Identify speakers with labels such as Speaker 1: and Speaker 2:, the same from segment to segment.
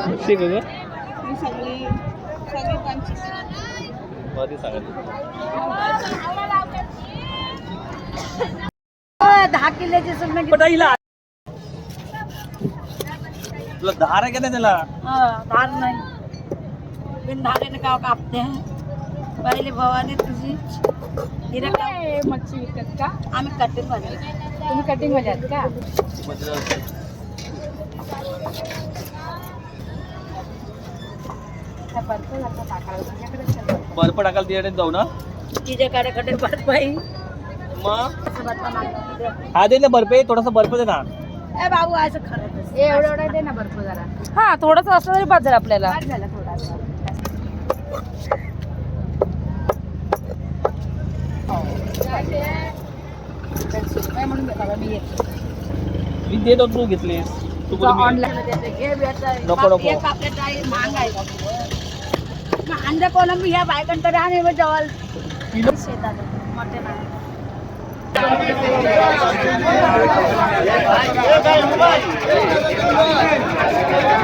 Speaker 1: ठीक आहे
Speaker 2: ही सगळी सगळी 25
Speaker 1: मध्ये सांगा
Speaker 2: 10 किलोची सुद्धा
Speaker 1: पटाईला तुला धार आहे का नाही त्याला
Speaker 2: धार नाही बिन धारेने का कापते हैं पहिले भवानी तुझी हिरा मच्छी विकत का आम्ही कटिंग मध्ये तुम्ही कटिंग मध्ये आहात का
Speaker 1: बर्फ टाकायला तिकडे जाऊ ना
Speaker 2: तिच्याकडे कडे बर्फ आहे
Speaker 1: मग हा दे ना बर्फ आहे थोडासा बर्फ दे ना
Speaker 2: ए बाबू असं खरं एवढं एवढं दे ना बर्फ जरा
Speaker 3: हा थोडंसं असलं तरी पाच झालं आपल्याला
Speaker 2: बाद झाला थोडासा म्हणून बाबा मी येते
Speaker 1: मी देतो तू घेतलीस तू बोल मी
Speaker 2: ऑनलाईन देते घे बेटा
Speaker 1: नको, नको.
Speaker 2: एक पापलेट आहे महाग आहे अंडा कोणा मी ह्या बायकांकडे आणि मग जवळ शेतात मोठे ना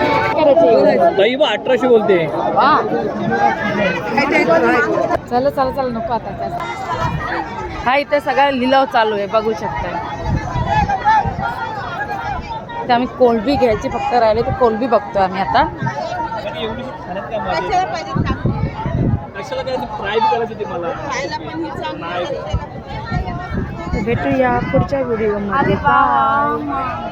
Speaker 1: ताई बा 1800 बोलते
Speaker 3: चला चला चला नको आता हा इथे सगळा लिलाव चालू आहे बघू शकता इथे आम्ही कोलबी घ्यायची फक्त राहिले तर कोलबी बघतो आम्ही आता
Speaker 1: कशाला काय फ्राय करायची होती मला
Speaker 3: भेटूया पुढच्या व्हिडिओमध्ये बाय